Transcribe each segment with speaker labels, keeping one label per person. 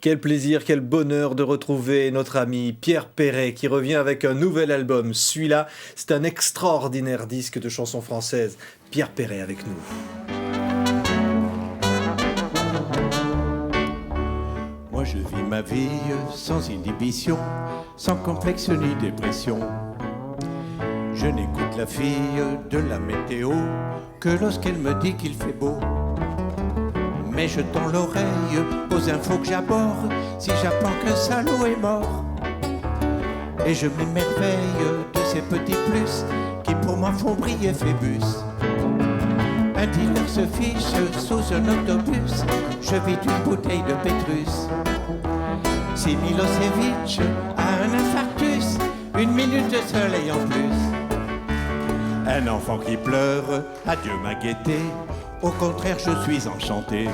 Speaker 1: Quel plaisir, quel bonheur de retrouver notre ami Pierre Perret qui revient avec un nouvel album. Celui-là, c'est un extraordinaire disque de chansons françaises. Pierre Perret avec nous.
Speaker 2: Moi je vis ma vie sans inhibition, sans complexe ni dépression. Je n'écoute la fille de la météo que lorsqu'elle me dit qu'il fait beau. Mais je tends l'oreille aux infos que j'aborde si j'apprends qu'un salaud est mort. Et je m'émerveille de ces petits plus qui pour moi font briller Phébus. Un dealer se fiche sous un autobus, je vide une bouteille de Pétrus. Si Milosevic a un infarctus, une minute de soleil en plus. Un enfant qui pleure, adieu ma gaieté, au contraire je suis enchanté.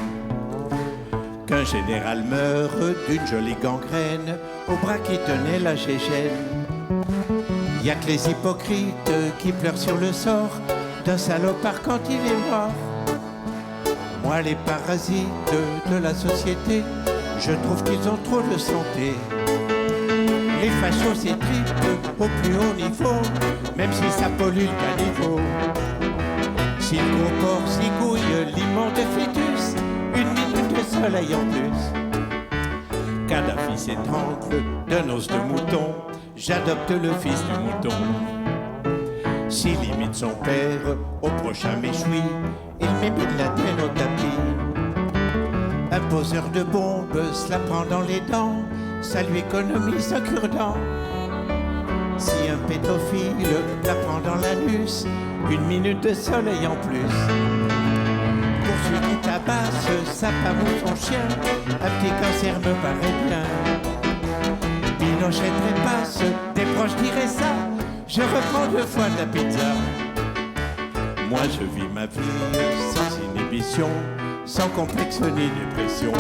Speaker 2: Qu'un général meure d'une jolie gangrène, au bras qui tenait la Chéchène. Y a que les hypocrites qui pleurent sur le sort d'un salopard quand il est mort. Moi les parasites de la société, je trouve qu'ils ont trop de santé. Les fachos s'étrippent au plus haut niveau, même si ça pollue le caniveau. Si le gros porc zigouille l'immonde fœtus, une minute de soleil en plus. Kadhafi s'étrangle d'un os de mouton, j'adopte le fils du mouton. S'il imite son père au prochain méchoui, il m'émite la tête au tapis. Un poseur de bombes se la prend dans les dents, ça lui économise un cure-dent. Si un pédophile la prend dans l'anus, une minute de soleil en plus. Pour celui qui tabasse sa femme ou son chien, un petit cancer me paraît bien. Pinochet trépasse, des proches diraient ça, je reprends 2 fois de la pizza. Moi je vis ma vie sans inhibition, sans complexe ni dépression.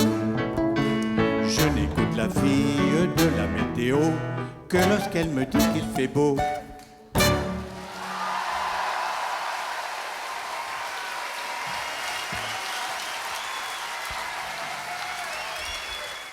Speaker 2: Je n'écoute la fille de la météo que lorsqu'elle me dit qu'il fait beau.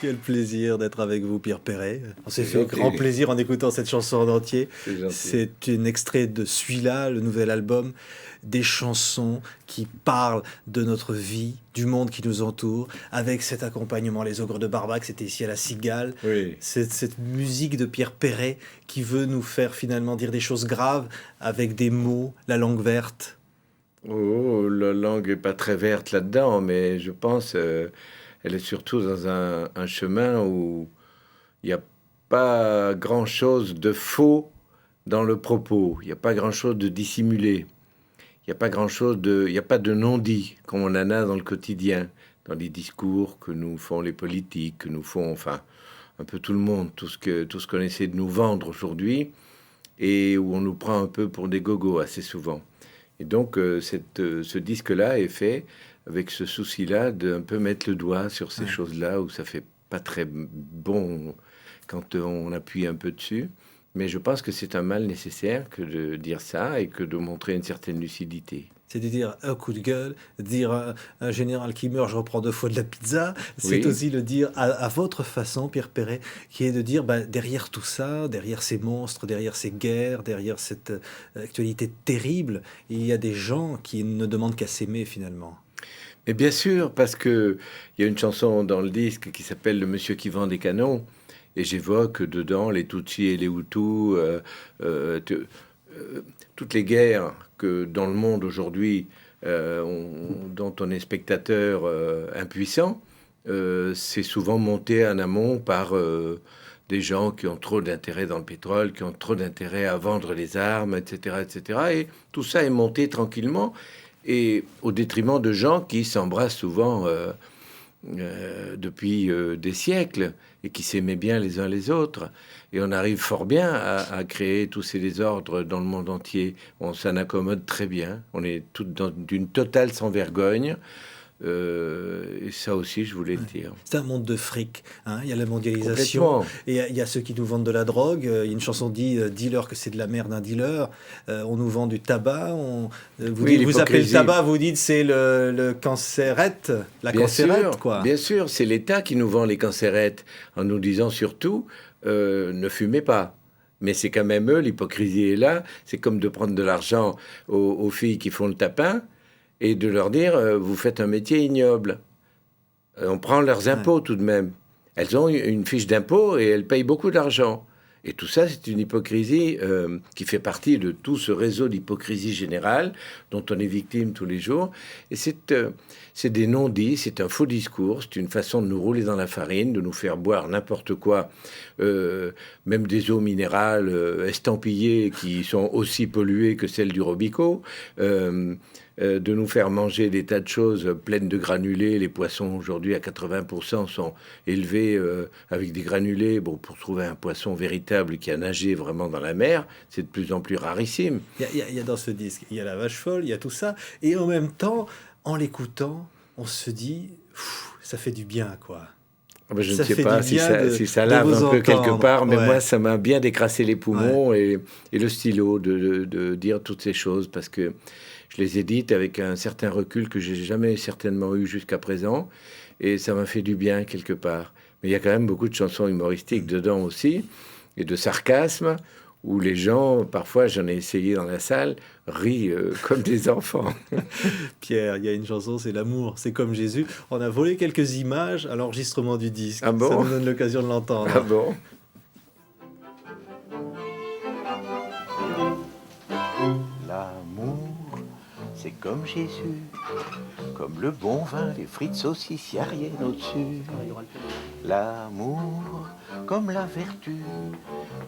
Speaker 1: Quel plaisir d'être avec vous, Pierre Perret. On s'est fait grand plaisir en écoutant cette chanson en entier. C'est un extrait de celui-là, le nouvel album, des chansons qui parlent de notre vie, du monde qui nous entoure, avec cet accompagnement, Les Ogres de Barbac, c'était ici à la Cigale.
Speaker 3: Oui.
Speaker 1: Cette musique de Pierre Perret qui veut nous faire finalement dire des choses graves avec des mots, la langue verte.
Speaker 3: Oh, la langue n'est pas très verte là-dedans, mais je pense elle est surtout dans un chemin où il n'y a pas grand-chose de faux dans le propos. Il n'y a pas grand-chose de dissimulé. Il n'y a pas il n'y a pas de non-dit comme on en a dans le quotidien, dans les discours que nous font les politiques, que nous font, enfin, un peu tout le monde, tout ce qu'on essaie de nous vendre aujourd'hui, et où on nous prend un peu pour des gogos assez souvent. Et donc, ce disque-là est fait avec ce souci-là d'un peu mettre le doigt sur ces choses-là où ça fait pas très bon quand on appuie un peu dessus. Mais je pense que c'est un mal nécessaire que de dire ça et que de montrer une certaine lucidité.
Speaker 1: C'est de dire un coup de gueule, dire un général qui meurt, je reprends 2 fois de la pizza. C'est
Speaker 3: Oui.
Speaker 1: aussi le dire à votre façon, Pierre Perret, qui est de dire derrière tout ça, derrière ces monstres, derrière ces guerres, derrière cette actualité terrible, il y a des gens qui ne demandent qu'à s'aimer finalement.
Speaker 3: Mais bien sûr, parce que il y a une chanson dans le disque qui s'appelle Le Monsieur qui vend des canons, et j'évoque dedans les Tutsis et les Hutus, toutes les guerres que dans le monde aujourd'hui, dont on est spectateur impuissant, c'est souvent monté en amont par des gens qui ont trop d'intérêt dans le pétrole, qui ont trop d'intérêt à vendre les armes, etc., etc. Et tout ça est monté tranquillement, et au détriment de gens qui s'embrassent souvent depuis des siècles et qui s'aimaient bien les uns les autres. Et on arrive fort bien à créer tous ces désordres dans le monde entier. On s'en accommode très bien. On est d'une totale sans vergogne. Et ça aussi, je voulais le dire.
Speaker 1: C'est un monde de fric. Il y a la mondialisation. Et il y a ceux qui nous vendent de la drogue. Il y a une chanson dit dis-leur que c'est de la merde un dealer. On nous vend du tabac. Vous appelez le tabac, vous dites c'est le cancérette. La cancérette, quoi.
Speaker 3: Bien sûr, c'est l'État qui nous vend les cancérettes en nous disant surtout ne fumez pas. Mais c'est quand même eux, l'hypocrisie est là. C'est comme de prendre de l'argent aux filles qui font le tapin et de leur dire vous faites un métier ignoble. On prend leurs impôts tout de même. Elles ont une fiche d'impôt et elles payent beaucoup d'argent. Et tout ça, c'est une hypocrisie qui fait partie de tout ce réseau d'hypocrisie générale dont on est victime tous les jours. Et c'est des non-dits, c'est un faux discours, c'est une façon de nous rouler dans la farine, de nous faire boire n'importe quoi, même des eaux minérales estampillées qui sont aussi polluées que celles du Robico, de nous faire manger des tas de choses pleines de granulés. Les poissons aujourd'hui à 80% sont élevés avec des granulés. Bon, pour trouver un poisson véritable qui a nagé vraiment dans la mer, c'est de plus en plus rarissime.
Speaker 1: Il y a dans ce disque, il y a la vache folle, il y a tout ça. Et en même temps, en l'écoutant, on se dit, ça fait du bien, quoi.
Speaker 3: Je ne sais pas si ça lave un peu quelque part, mais moi, ça m'a bien décrassé les poumons et le stylo de dire toutes ces choses, parce que je les ai dites avec un certain recul que j'ai jamais certainement eu jusqu'à présent, et ça m'a fait du bien quelque part. Mais il y a quand même beaucoup de chansons humoristiques dedans aussi, et de sarcasme, où les gens, parfois, j'en ai essayé dans la salle, rient comme des enfants.
Speaker 1: Pierre, il y a une chanson, c'est L'amour, c'est comme Jésus. On a volé quelques images à l'enregistrement du disque.
Speaker 3: Ah bon ?
Speaker 1: Ça nous donne l'occasion de l'entendre.
Speaker 3: Ah bon ?
Speaker 2: L'amour, c'est comme Jésus, comme le bon vin, les frites saucisses, y a rien au-dessus. L'amour, comme la vertu,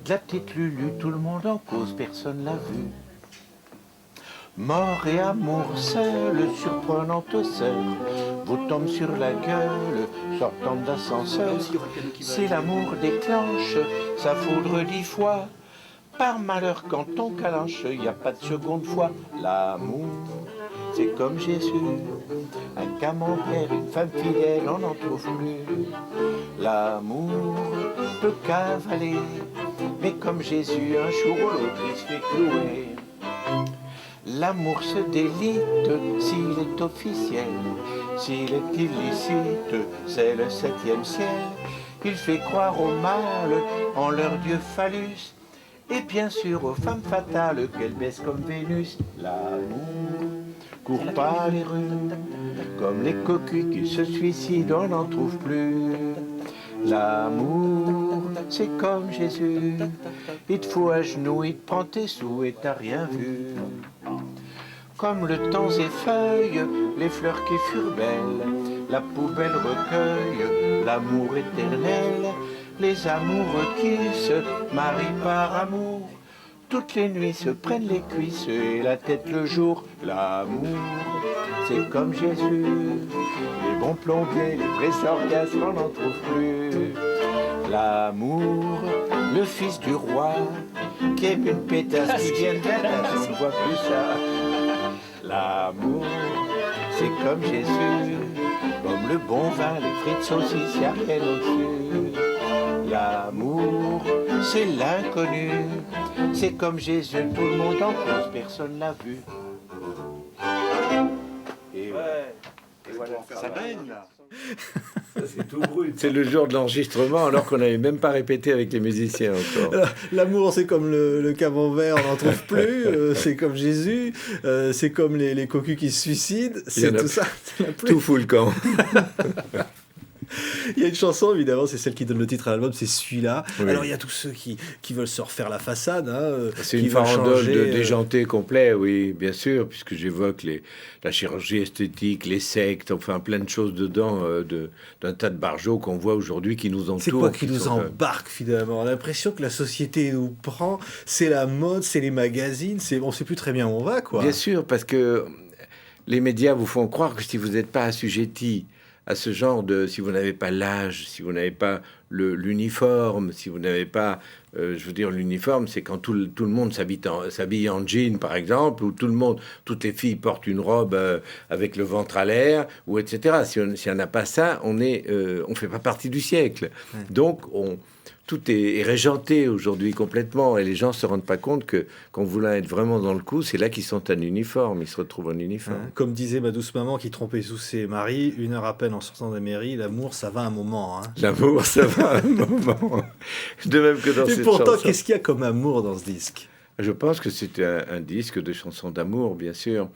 Speaker 2: de la petite Lulu, tout le monde en cause, personne l'a vu. Mort et amour seul, surprenante sœur, vous tombe sur la gueule, sortant d'ascenseur. C'est l'amour déclenche, sa foudre 10 fois. Par malheur, quand on calanche, y a pas de seconde fois. L'amour, c'est comme Jésus, un camembert, une femme fidèle, on n'en trouve plus. L'amour peut cavaler, mais comme Jésus, un jour ou l'autre, il se fait clouer. L'amour se délite s'il est officiel, s'il est illicite, c'est le 7e ciel. Il fait croire au mal en leur dieu phallus, et bien sûr aux femmes fatales qu'elles baissent comme Vénus. L'amour court pas les rues, comme les cocus qui se suicident, on n'en trouve plus. L'amour, c'est comme Jésus, il te faut à genoux, il te prend tes sous et t'as rien vu. Comme le temps effeuille les fleurs qui furent belles, la poubelle recueille l'amour éternel, les amoureux qui se marient par amour, toutes les nuits se prennent les cuisses et la tête le jour. L'amour, c'est comme Jésus, les bons plombiers, les vrais orgasmes, on n'en trouve plus. L'amour, le fils du roi, qui aime une pétasse qui vient d'Adas, on ne voit plus ça. L'amour, c'est comme Jésus, comme le bon vin, les frites saucisses, y a rien au-dessus. L'amour, c'est l'inconnu, c'est comme Jésus, tout le monde en cause, personne l'a vu. Et voilà, ça baigne là.
Speaker 3: C'est tout brut. C'est le jour de l'enregistrement alors qu'on n'avait même pas répété avec les musiciens encore.
Speaker 1: L'amour, c'est comme le camembert, on n'en trouve plus. C'est comme Jésus. C'est comme les cocus qui se suicident. C'est tout ça.
Speaker 3: Tout fout le camp.
Speaker 1: Il y a une chanson, évidemment, c'est celle qui donne le titre à l'album, c'est celui-là.
Speaker 3: Oui.
Speaker 1: Alors, il y a tous ceux qui veulent se refaire la façade.
Speaker 3: C'est une farandole de déjanté complet, oui, bien sûr, puisque j'évoque la chirurgie esthétique, les sectes, enfin plein de choses dedans, d'un tas de barjots qu'on voit aujourd'hui qui nous entourent.
Speaker 1: C'est quoi qui nous embarque, finalement? On a l'impression que la société nous prend, c'est la mode, c'est les magazines, on ne sait plus très bien où on va, quoi.
Speaker 3: Bien sûr, parce que les médias vous font croire que si vous n'êtes pas assujetti à ce genre de... Si vous n'avez pas l'âge, si vous n'avez pas l'uniforme, si vous n'avez pas... je veux dire, l'uniforme, c'est quand tout le monde s'habille en jean, par exemple, ou toutes les filles portent une robe avec le ventre à l'air, ou etc. Si on n'a pas ça, on fait pas partie du siècle. Donc, tout est régenté aujourd'hui complètement, et les gens se rendent pas compte que quand voulant être vraiment dans le coup, c'est là qu'ils sont en uniforme, ils se retrouvent en uniforme.
Speaker 1: Comme disait ma douce maman qui trompait sous ses maris, 1 heure à peine en sortant de la mairie, l'amour ça va un moment.
Speaker 3: L'amour ça va un moment. De même que dans cette chanson.
Speaker 1: Et pourtant, qu'est-ce qu'il y a comme amour dans ce disque?
Speaker 3: Je pense que c'est un disque de chansons d'amour, bien sûr.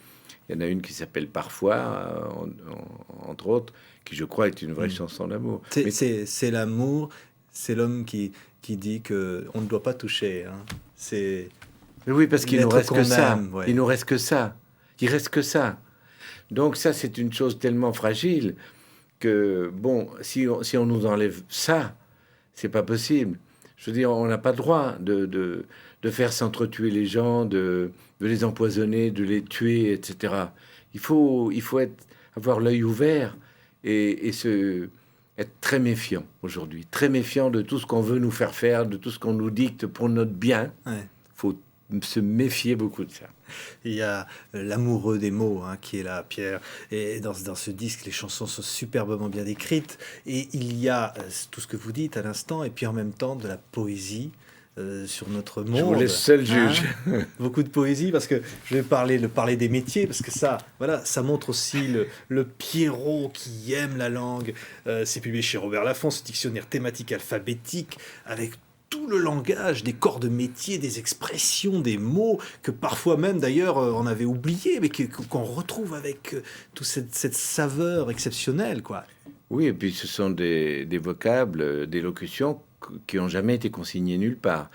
Speaker 3: Il y en a une qui s'appelle Parfois, entre autres, qui je crois est une vraie chanson d'amour.
Speaker 1: C'est l'amour. C'est l'homme qui dit qu'on ne doit pas toucher.
Speaker 3: Oui, parce qu'il nous reste que ça.
Speaker 1: Ouais.
Speaker 3: Il nous reste que ça. Il reste que ça. Donc ça, c'est une chose tellement fragile que, bon, si on nous enlève ça, c'est pas possible. Je veux dire, on n'a pas le droit de faire s'entretuer les gens, de les empoisonner, de les tuer, etc. Il faut avoir l'œil ouvert et être très méfiant aujourd'hui, très méfiant de tout ce qu'on veut nous faire, de tout ce qu'on nous dicte pour notre bien. Il faut se méfier beaucoup de ça.
Speaker 1: Il y a l'amoureux des mots qui est là, Pierre. Et dans ce disque, les chansons sont superbement bien décrites. Et il y a tout ce que vous dites à l'instant, et puis en même temps de la poésie. Sur notre monde.
Speaker 3: Je vous laisse seul juge.
Speaker 1: Beaucoup de poésie, parce que je vais parler des métiers, parce que ça montre aussi le Pierrot qui aime la langue. C'est publié chez Robert Laffont, ce dictionnaire thématique alphabétique, avec tout le langage des corps de métier, des expressions, des mots, que parfois même d'ailleurs on avait oublié, mais qu'on retrouve avec toute cette saveur exceptionnelle, quoi.
Speaker 3: Oui, et puis ce sont des vocables, des locutions qui n'ont jamais été consignés nulle part.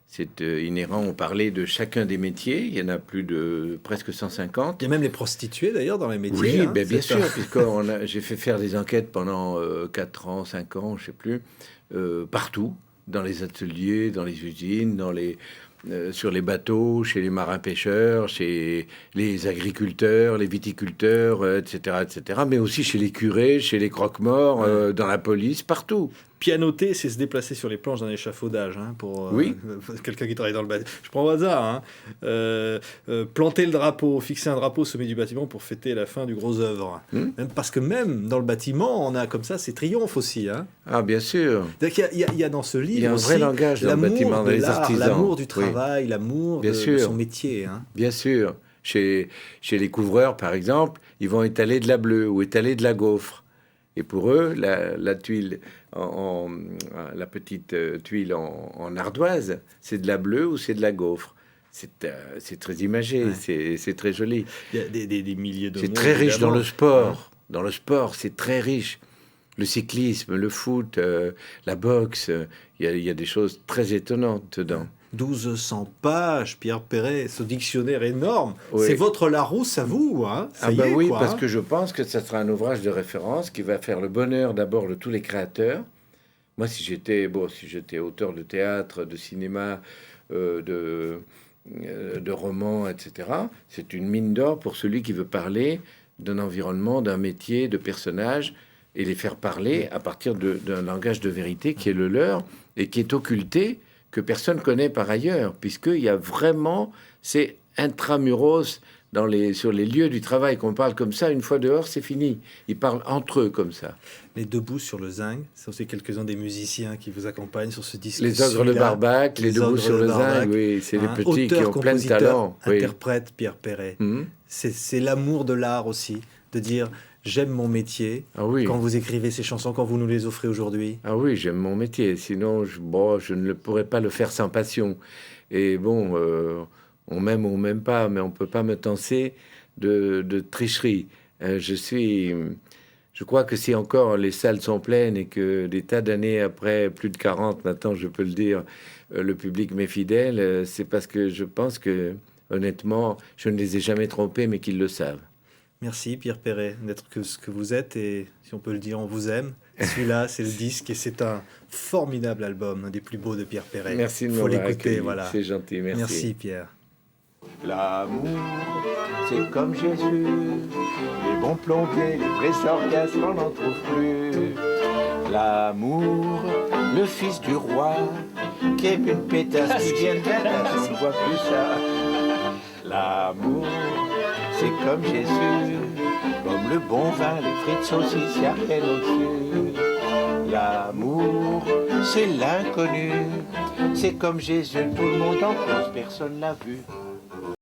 Speaker 3: C'est inhérent, on parlait de chacun des métiers, il y en a plus de presque 150.
Speaker 1: Il y a même les prostituées d'ailleurs dans les métiers.
Speaker 3: Oui, bien sûr, puisque j'ai fait faire des enquêtes pendant 4 ans, 5 ans, je ne sais plus, partout, dans les ateliers, dans les usines, sur les bateaux, chez les marins-pêcheurs, chez les agriculteurs, les viticulteurs, etc., mais aussi chez les curés, chez les croque-morts, dans la police, partout.
Speaker 1: Pianoter, c'est se déplacer sur les planches d'un échafaudage, pour quelqu'un qui travaille dans le bâtiment. Je prends au hasard. Planter le drapeau, fixer un drapeau au sommet du bâtiment pour fêter la fin du gros œuvre. Même parce que même dans le bâtiment, on a comme ça ces triomphes aussi.
Speaker 3: Ah, bien sûr.
Speaker 1: Il y a dans ce livre
Speaker 3: il y a un vrai langage dans le bâtiment, dans les artisans.
Speaker 1: L'amour du travail, l'amour de son métier.
Speaker 3: Bien sûr. Chez les couvreurs, par exemple, ils vont étaler de la bleue ou étaler de la gaufre. Et pour eux, la tuile, la petite tuile en ardoise, c'est de la bleue ou c'est de la gaufre. C'est très imagé, c'est très joli.
Speaker 1: Il y a des milliers de mots.
Speaker 3: C'est très riche dans le sport. Dans le sport, c'est très riche. Le cyclisme, le foot, la boxe, il y a des choses très étonnantes dedans.
Speaker 1: 1200 pages, Pierre Perret, ce dictionnaire énorme. Oui. C'est votre Larousse à vous, Ça y est,
Speaker 3: oui,
Speaker 1: quoi,
Speaker 3: parce que je pense que ça sera un ouvrage de référence qui va faire le bonheur d'abord de tous les créateurs. Moi, si j'étais auteur de théâtre, de cinéma, de romans, etc., c'est une mine d'or pour celui qui veut parler d'un environnement, d'un métier, de personnages, et les faire parler à partir d'un langage de vérité qui est le leur et qui est occulté, que personne connaît par ailleurs, puisqu'il y a vraiment, c'est intramuros sur les lieux du travail qu'on parle comme ça. Une fois dehors, c'est fini. Ils parlent entre eux comme ça.
Speaker 1: Les Debout sur le Zinc, c'est aussi quelques-uns des musiciens qui vous accompagnent sur ce disque.
Speaker 3: Les Ogres de Barbac, les Debout sur le Zinc, oui, c'est les petits qui ont plein de talent.
Speaker 1: Interprète Pierre Perret. C'est l'amour de l'art aussi, de dire... J'aime mon métier. Quand vous écrivez ces chansons, quand vous nous les offrez aujourd'hui.
Speaker 3: Ah oui, j'aime mon métier. Sinon, je ne pourrais pas le faire sans passion. Et bon, on m'aime ou on m'aime pas, mais on peut pas me tancer de tricherie. Je crois que si encore les salles sont pleines et que des tas d'années après, plus de 40 maintenant, je peux le dire, le public m'est fidèle, c'est parce que je pense que, honnêtement, je ne les ai jamais trompés, mais qu'ils le savent.
Speaker 1: Merci Pierre Perret d'être ce que vous êtes, et si on peut le dire, on vous aime. Celui-là, c'est le disque, et c'est un formidable album, un des plus beaux de Pierre Perret.
Speaker 3: Merci de m'avoir accueilli.
Speaker 1: Voilà.
Speaker 3: C'est gentil, merci.
Speaker 1: Merci Pierre.
Speaker 3: L'amour, c'est comme Jésus, les bons plombiers, les vrais orgasmes, on n'en trouve plus. L'amour, le fils du roi, qui aime une pétasse qui vient de on ne voit plus ça. L'amour, c'est comme Jésus, comme le bon vin, les frites saucisses, y'a rien au-dessus. L'amour, c'est l'inconnu, c'est comme Jésus, tout le monde en cause, personne l'a vu.